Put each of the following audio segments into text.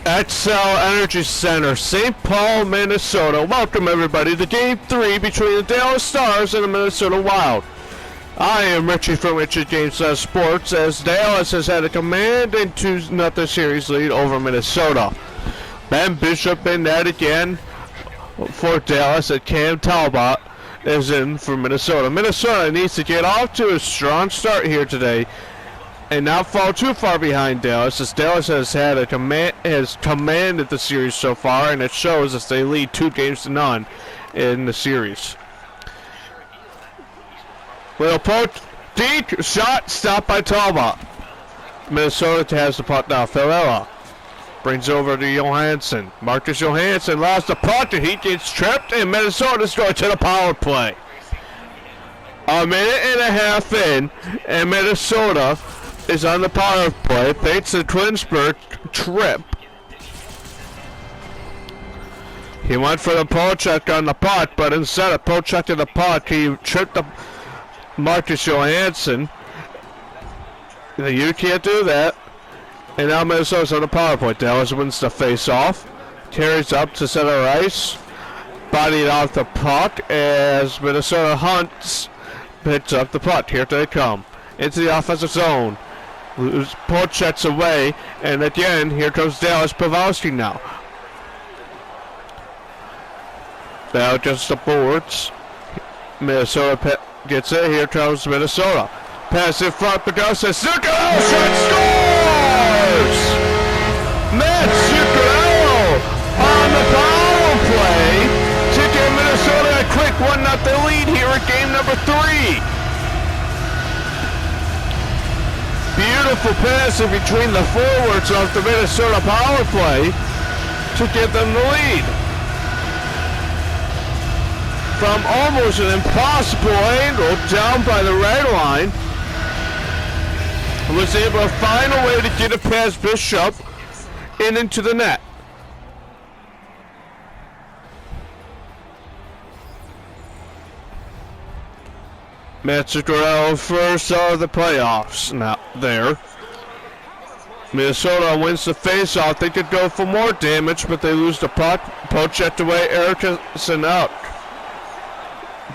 XL Energy Center, St. Paul, Minnesota. Welcome everybody to Game 3 between the Dallas Stars and the Minnesota Wild. I am Richie from Richie Games Sports, as Dallas has had a commanding 2-0 series lead over Minnesota. Ben Bishop in that again for Dallas, and Cam Talbot is in for Minnesota. Minnesota needs to get off to a strong start here today and not fall too far behind Dallas, as Dallas has had a commanded the series so far, and it shows as they lead 2-0 in the series. Little poke, deep shot, stopped by Talbot. Minnesota has the puck now. Ferreira brings over to Johansson. Marcus Johansson lost the puck, and he gets tripped, and Minnesota's going to the power play. A minute and a half in, and Minnesota is on the power play, thanks to Twinsburg trip. He went for the poke check on the puck, but instead of poke checking the puck, he tripped up Marcus Johansson. You can't do that. And now Minnesota's on the power play. Dallas wins the face-off, carries up to center ice, bodied off the puck as Minnesota hunts, picks up the puck. Here they come into the offensive zone. Poke checks away, and again, here comes Dallas. Pavelski now. Now just the boards. Minnesota gets it. Here comes Minnesota. Pass in front. Pagosa. Zuccarello shot scores! Matt Zuccarello on the power play to give Minnesota a quick 1-0 lead here at game number 3. Beautiful pass in between the forwards of the Minnesota power play to give them the lead. From almost an impossible angle down by the red line, was able to find a way to get it past Bishop and into the net. Matt Zuccarello first of the playoffs now there. Minnesota wins the face-off. They could go for more damage, but they lose the puck. Poke checked away. Erickson out.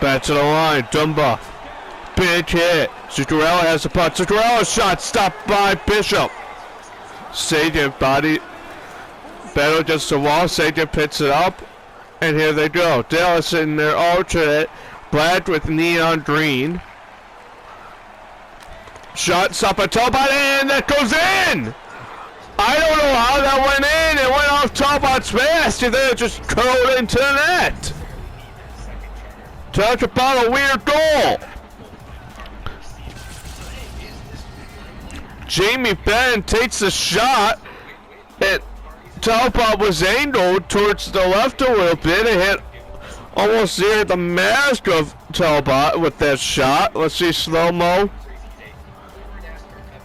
Back to the line. Dumba. Big hit. Zuccarello has the puck. Zuccarello's shot stopped by Bishop. Sagan body. Battle against the wall. Sagan picks it up. And here they go. Dallas in their alternate. Black with neon green. Shot stopped by Talbot, and that goes in! I don't know how that went in. It went off Talbot's mask, and then it just curled into the net. Talk about a weird goal. Jamie Benn takes the shot, and Talbot was angled towards the left a little bit. It hit almost near the mask of Talbot with that shot. Let's see slow-mo.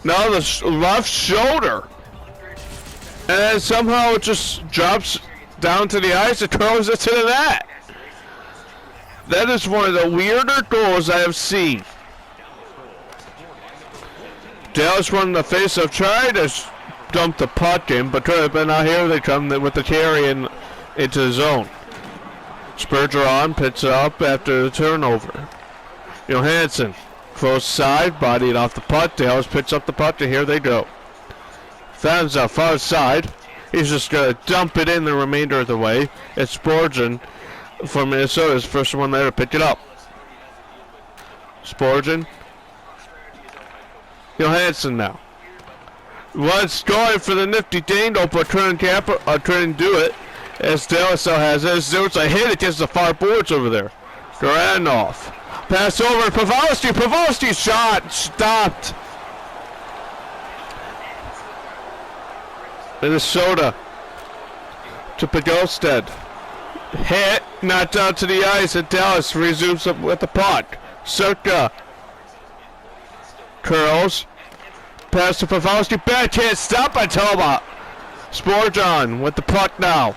Now the left shoulder. And then somehow it just drops down to the ice and throws it to the net. That is one of the weirder goals I have seen. Dallas won the face-off, tried to dump the puck in, but now here they come with the carry into the zone. Spurgeon picks it up after the turnover. Johansson, close side, bodied off the puck. Dallas picks up the puck, and here they go. Fanza, far side. He's just going to dump it in the remainder of the way. It's Spurgeon from Minnesota's first one there to pick it up. Spurgeon. Johansson now. Was going for the nifty dangle, but couldn't do it. As Dallas still has it. There's a hit against the far boards over there. Garanov. Pass over. Pavelski. Pavelski's shot stopped. Minnesota to Pagosted. Hit. Knocked out to the ice. And Dallas resumes up with the puck. Circa. Curls. Pass to Pavelski. Back hit. Stopped by Talbot. Spurgeon with the puck now.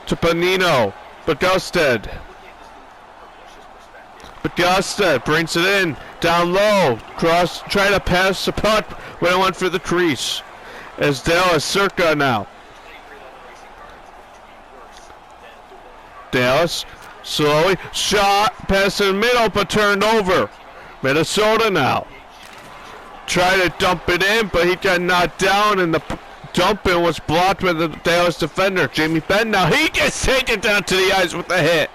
To Panino. Bagusted. Bagusted brings it in. Down low. Cross. Try to pass the puck when it went for the crease. As Dallas Circa now. Dallas, slowly, shot, pass in the middle, but turned over. Minnesota now. Tried to dump it in, but he got knocked down, and the dump-in was blocked by the Dallas defender, Jamie Benn. Now he gets taken down to the ice with a hit.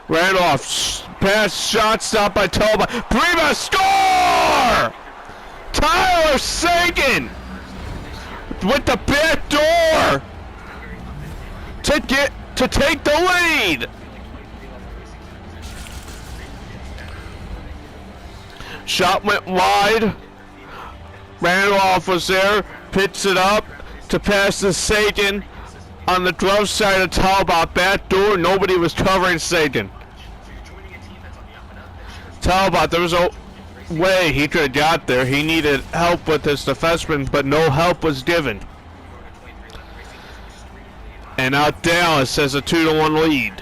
Ran off, pass, shot, stop by Talbot. Prima, score! Tyler Seguin with the back door to take the lead. Shot went wide. Randolph was there, picks it up to pass to Seguin on the glove side of Talbot. Back door, nobody was covering Seguin. Talbot, there was a way he could have got there. He needed help with his defenseman, but no help was given. And now Dallas has a 2-1 lead.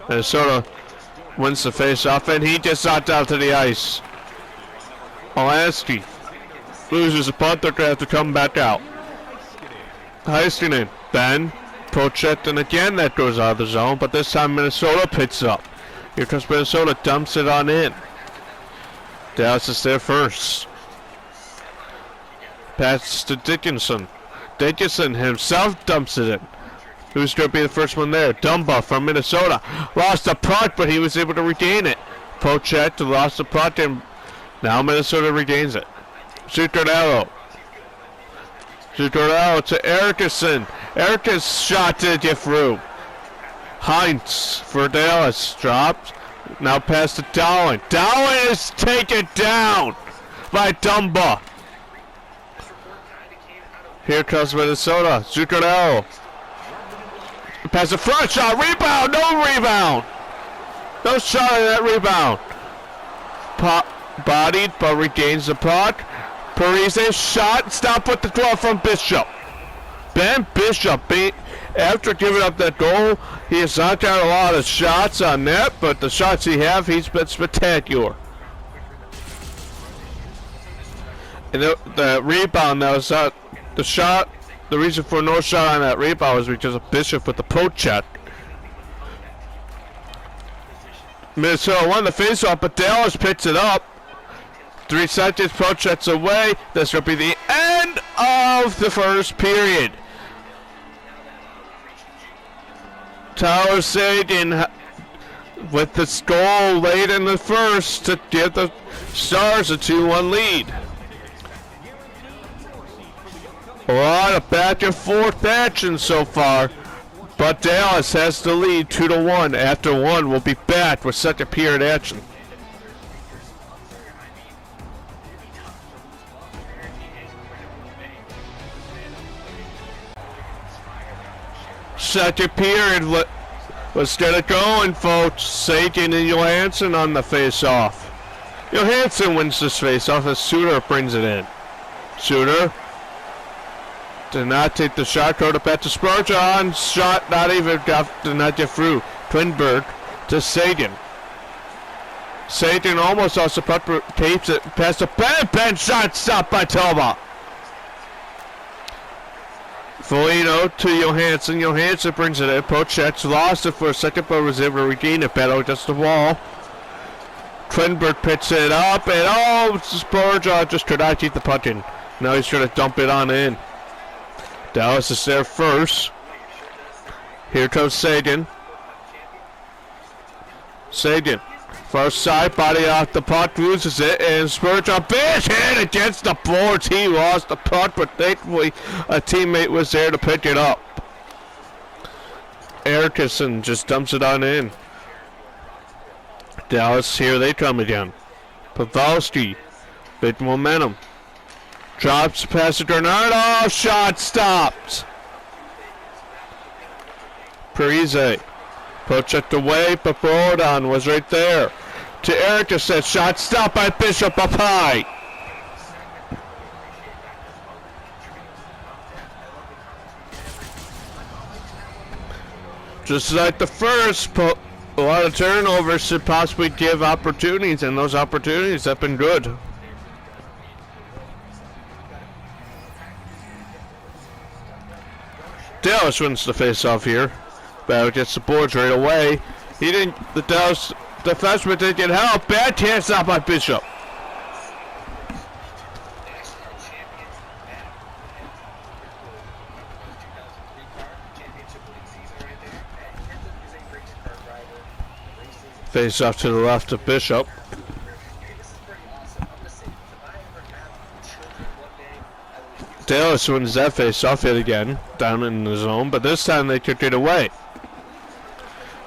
Minnesota wins the face-off, and he just knocked out to the ice. Olansky loses the punt. They're going to have to come back out. Heiskanen, Ben, Pochette, and again that goes out of the zone, but this time Minnesota picks up. Here comes Minnesota, dumps it on in. Dallas is there first. Pass to Dickinson. Dickinson himself dumps it in. Who's going to be the first one there? Dumba from Minnesota. Lost the puck, but he was able to regain it. Pochette lost the puck, and now Minnesota regains it. Zuccarello. Zuccarello to Erickson. Erickson shot to get through. Heinz for Dallas. Drops. Now pass to Dowling. Dowling is taken down by Dumba. Here comes Minnesota. Zuccarello. Pass the front shot. Rebound. No rebound. No shot on that rebound. Bodied, but regains the puck. Parise shot. Stop with the glove from Bishop. Ben Bishop, after giving up that goal, he has not got a lot of shots on net, but the shots he have, he's been spectacular. And the rebound, that was not the shot. The reason for no shot on that rebound was because of Bishop with the poke check. Minnesota won the faceoff, but Dallas picks it up. 3 seconds, poke checks away. This will be the end of the first period. Tyler Seguin with the goal late in the first to give the Stars a 2-1 lead. A lot of back and forth action so far, but Dallas has the lead 2-1. After one, we'll be back with second period action. Second period, let's get it going, folks. Seguin and Johansson on the face-off. Johansson wins this face-off as Suter brings it in. Suter did not take the shot. Go to back to Spurgeon. Shot not even did not get through. Twinberg to Seguin. Seguin almost lost the puck, tapes it past the Ben. Ben shot stopped by Talbot. Foligno to Johansson. Johansson brings it in. Pochette lost it for a second, but was able to regain it better against the wall. Twinberg picks it up, and Spurgeon just could not keep the puck in. Now he's trying to dump it on in. Dallas is there first. Here comes Seguin. Seguin. Far side, body off the puck, loses it, and Spurgeon, big hit against the boards. He lost the puck, but thankfully a teammate was there to pick it up. Erickson just dumps it on in. Dallas, here they come again. Pavelski, big momentum. Drops past to Granado, shot stopped. Parise. Pochette away, but Borodon was right there. To Erickson, shot stopped by Bishop up high. Just like the first, a lot of turnovers should possibly give opportunities, and those opportunities have been good. Dallas wins the face-off here. Battle gets the boards right away. The Dallas defenseman didn't get help. Bad chance out by Bishop. Face off to the left of Bishop. Dallas wins that face off yet again, down in the zone, but this time they took it away.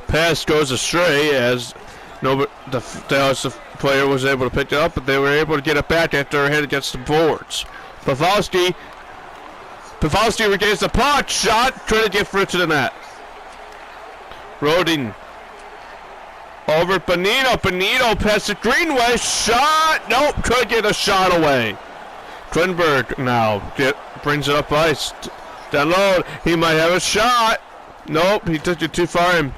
Pass goes astray as the Dallas player was able to pick it up, but they were able to get it back after a hit against the boards. Pavelski regains the puck, shot, trying to get through to the net. Rodin over Benito. Benito past the Greenway. Shot. Nope. Could get a shot away. Klingberg now brings it up ice. Down low. He might have a shot. Nope. He took it too far and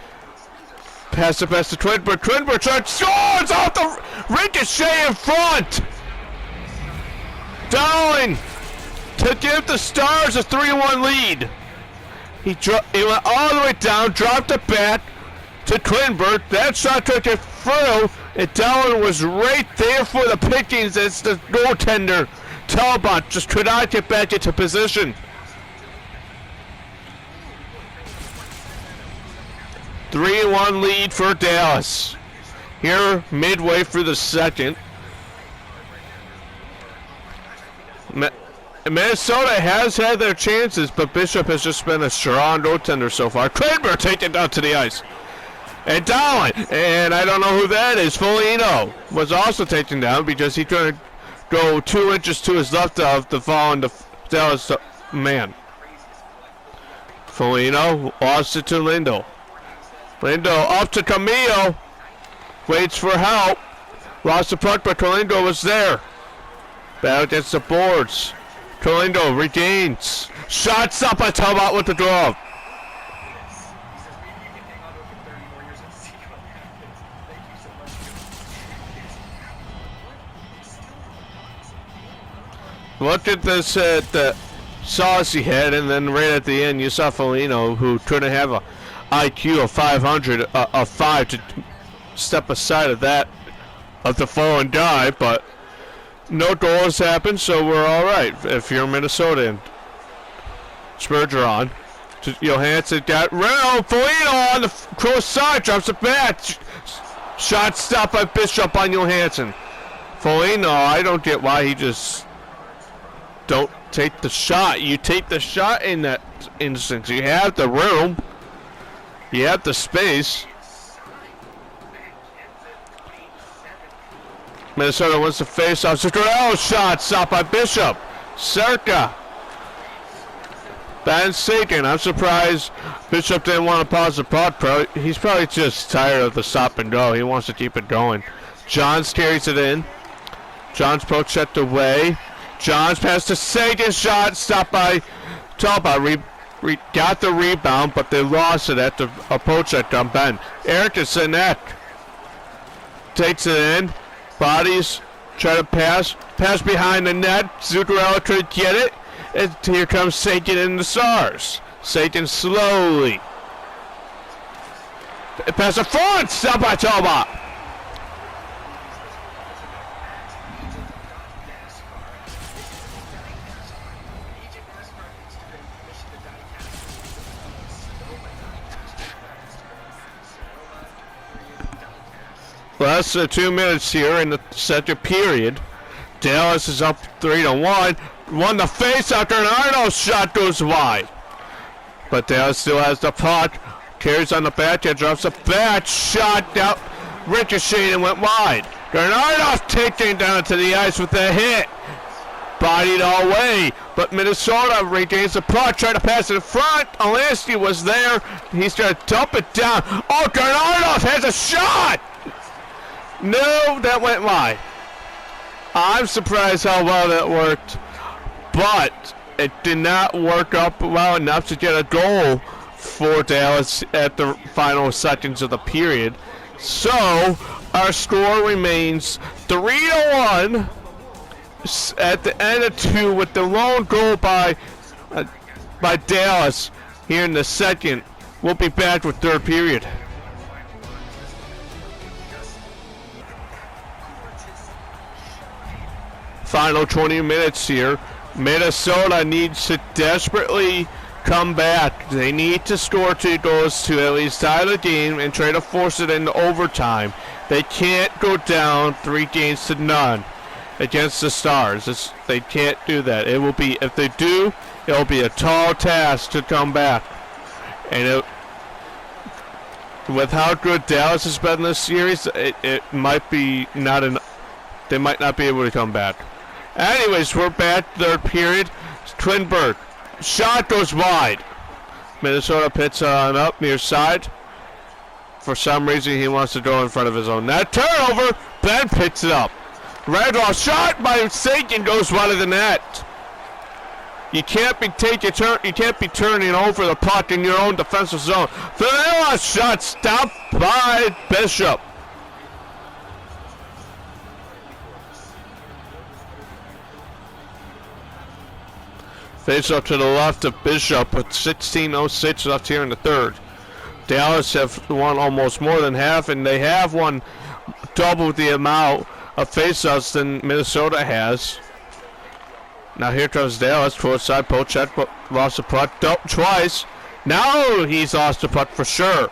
passed it past to Klingberg. Klingberg shot. Scores off the ricochet in front. Dowling to give the Stars a 3-1 lead. He went all the way down, dropped it back to Klingberg. That shot took it through, and Dowling was right there for the pickings as the goaltender Talbot just could not get back into position. 3-1 lead for Dallas. Here, midway through the second. Minnesota has had their chances, but Bishop has just been a strong goaltender so far. Klingberg taken down to the ice. And Dowling, and I don't know who that is, Foligno, was also taken down because he tried to go 2 inches to his left of the fallen Dallas man. Foligno lost it to Lindo. Lindo up to Camillo, waits for help, lost the puck, but Lindo was there. Battle against the boards. Lindo regains. Shots up by Talbot with the glove. Look at this the sauce he had, and then right at the end you saw Foligno, who couldn't have a IQ of 500, of 5 to step aside of that, of the fallen guy, but no goals happened, so we're all right. If you're Minnesota and Spurgeon, Johansson got Renault, Foligno on the close side, drops it back. Shot stopped by Bishop on Johansson. Foligno, I don't get why he just don't take the shot. You take the shot in that instance. You have the room. You have the space. Minnesota wants to face off. Zuccarello shot stopped by Bishop. Circa. Ben Sagan. I'm surprised Bishop didn't want to pause the puck. He's probably just tired of the stop and go. He wants to keep it going. Johns carries it in. Johns poke checked away. Johns pass to Sagan, shot stopped by Talbot. Got the rebound, but they lost it at the poke check on Ben. Erickson takes it in. Bodies, try to pass behind the net. Zuccarello could get it. And here comes Sagan in the Stars. Sagan slowly. Pass it forward, stopped by Talbot. Less than 2 minutes here in the second period. Dallas is up 3-1. Won the face after an Arnold shot goes wide. But Dallas still has the puck. Carries on the backhand, drops a back. Shot out, ricocheted and went wide. Bernardoff taken down to the ice with a hit. Bodied all way. But Minnesota regains the puck, trying to pass it in front. Olansky was there. He's going to dump it down. Oh, Bernardoff has a shot! No, that went wide. I'm surprised how well that worked, but it did not work up well enough to get a goal for Dallas at the final seconds of the period. So our score remains 3-1 at the end of 2, with the lone goal by Dallas here in the second. We'll be back with third period. Final 20 minutes here. Minnesota needs to desperately come back. They need to score 2 goals to at least tie the game and try to force it into overtime. They can't go down 3-0 against the Stars. They can't do that. It will be, if they do, it will be a tall task to come back. And with how good Dallas has been this series, it might be not they might not be able to come back. Anyways, we're back, third period. Twinberg, shot goes wide. Minnesota picks on up near side. For some reason, he wants to go in front of his own net. Turnover, Ben picks it up. Radloff shot by mistake and goes wide of the net. You can't be turning over the puck in your own defensive zone. Vanilla shot stopped by Bishop. Face up to the left of Bishop with 16:06 left here in the third. Dallas have won almost more than half, and they have won double the amount of faceoffs than Minnesota has. Now here comes Dallas, towards side, Pochek lost the puck twice. Now he's lost the puck for sure.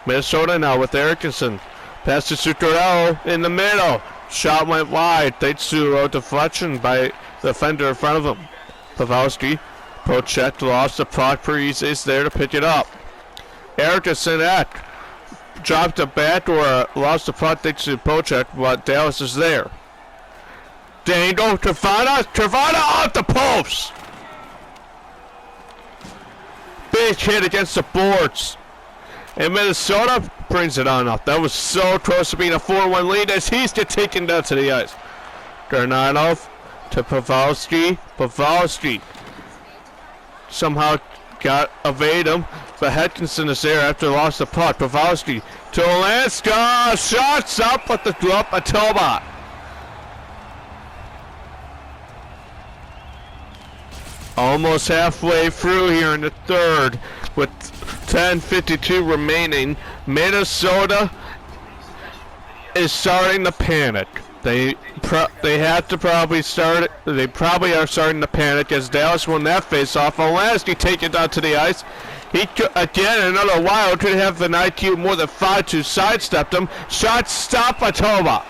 Minnesota now with Erickson. Pass to Zuccarello in the middle. Shot went wide. Thanks to a deflection by the defender in front of him. Pavelski, Pochek lost the puck. Parise is there to pick it up. Erickson dropped a back or lost the puck thanks to Pochek, but Dallas is there. Dangle, Travada off the post. Big hit against the boards. And Minnesota brings it on up. That was so close to being a 4-1 lead as he's get taken down to the ice. Gernanov to Pavelski. Pavelski somehow got evade him, but Atkinson is there after lost the puck. Pavelski to Alaska. Shots up with the drop of Tobot. Almost halfway through here in the third with 10:52 remaining. Minnesota is starting to panic. They have to probably start it. They probably are starting to panic as Dallas won that face-off. Olansky take it down to the ice. He again another wild could have an IQ more than 5-2 sidestepped him. Shot stopped by Toba.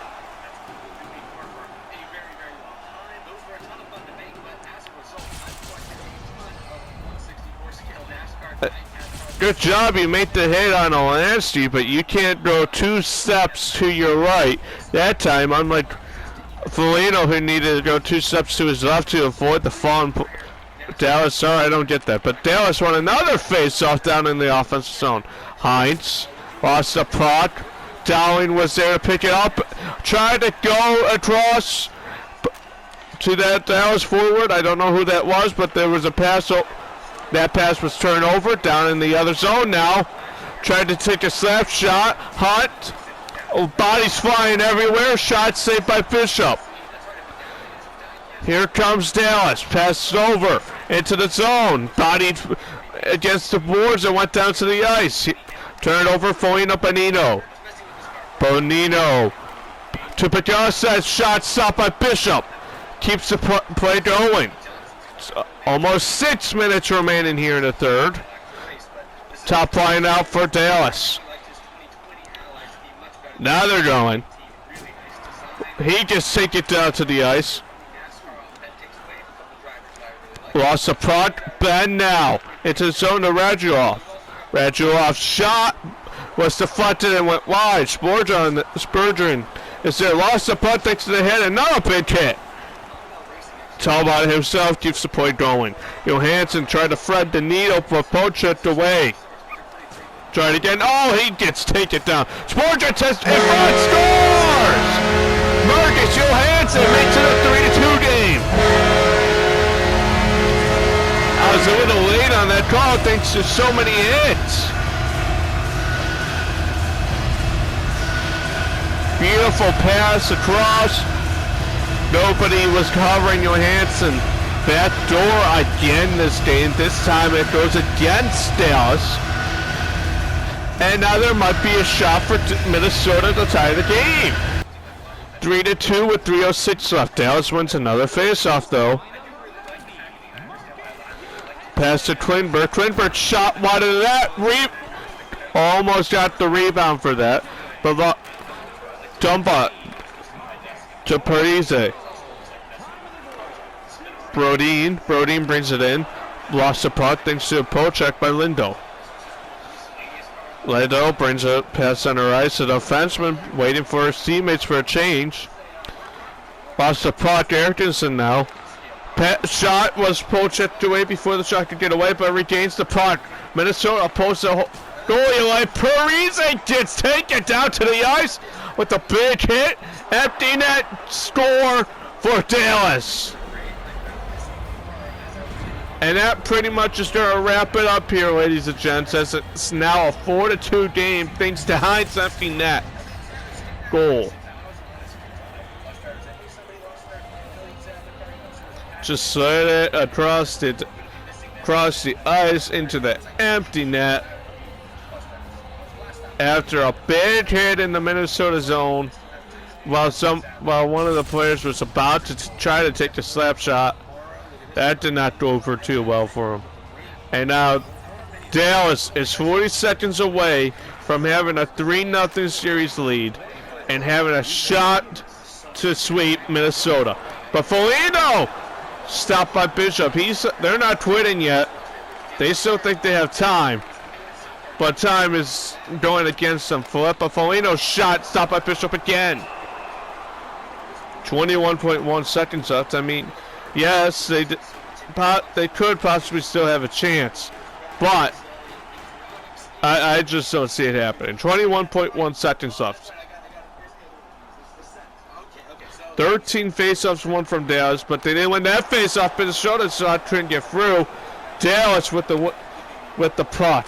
Good job, you made the hit on Olansky, but you can't go 2 steps to your right that time, unlike Foligno, who needed to go 2 steps to his left to avoid the fall. Dallas, sorry, I don't get that, but Dallas won another face-off down in the offensive zone. Hines lost the puck. Dowling was there to pick it up, tried to go across to that Dallas forward. I don't know who that was, but there was a pass. That pass was turned over down in the other zone now. Tried to take a slap shot. Hunt. Oh, bodies flying everywhere. Shot saved by Bishop. Here comes Dallas. Passed over into the zone. Bodied against the boards and went down to the ice. Turned over, Foligno Bonino. Bonino to Pagasa. Shot stopped by Bishop. Keeps the play going. Almost 6 minutes remaining here in the third. Top line out for Dallas. Now they're going. He just take it down to the ice. Lost the puck. Ben now into the zone to Radulov. Radulov shot was deflected and went wide. Spurgeon is there. Lost the puck thanks to the head. Another big hit. Talbot himself keeps the play going. Johansson tried to thread the needle for Pochek away. Tried again. Oh, he gets taken down. Spurgeon test and run scores! Marcus Johansson makes it a 3-2 game. I was a little late on that call thanks to so many hits. Beautiful pass across. Nobody was covering Johansson. back door again this game. This time it goes against Dallas. And now there might be a shot for Minnesota to tie the game. 3-2 with 3:06 left. Dallas wins another faceoff though. Pass to Klingberg. Klingberg shot wide of that. Almost got the rebound for that. But dump it to Parise. Brodin brings it in. Lost the puck thanks to a poke check by Lindo. Lindo brings a pass center ice. The defenseman waiting for his teammates for a change. Lost the puck. Erickson now. Shot was poke checked away before the shot could get away, but regains the puck. Minnesota posts the goalie line. Parise gets taken down to the ice with a big hit. Empty net score for Dallas. And that pretty much is going to wrap it up here, ladies and gents, as it's now a 4-2 game thanks to Hines' empty net goal. Just slid it across the ice into the empty net after a big hit in the Minnesota zone while one of the players was about to try to take the slap shot. That did not go over too well for him. And now Dallas is 40 seconds away from having a 3-0 series lead and having a shot to sweep Minnesota. But Foligno stopped by Bishop. They're not quitting yet. They still think they have time. But time is going against them. Filippo Foligno shot stopped by Bishop again. 21.1 seconds left. I mean, yes, they could possibly still have a chance, but I just don't see it happening. 21.1 seconds left. 13 faceoffs won from Dallas, but they didn't win that faceoff. Minnesota shot couldn't get through. Dallas with the puck.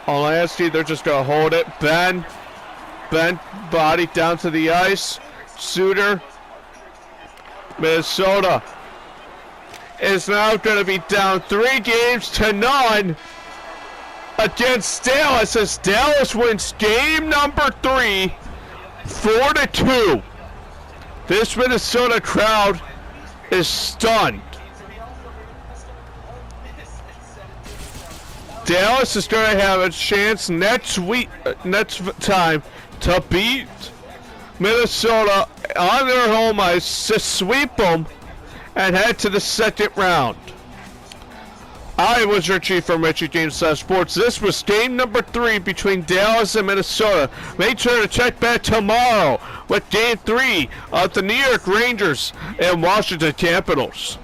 Olansky, they're just gonna hold it. Ben body down to the ice. Suter. Minnesota is now going to be down 3-0 against Dallas as Dallas wins game number 3, 4-2. This Minnesota crowd is stunned. Dallas is going to have a chance next time to beat Minnesota on their home ice to sweep them and head to the second round. I was Richie from Richie James Sports. This was game number 3 between Dallas and Minnesota. Make sure to check back tomorrow with game 3 of the New York Rangers and Washington Capitals.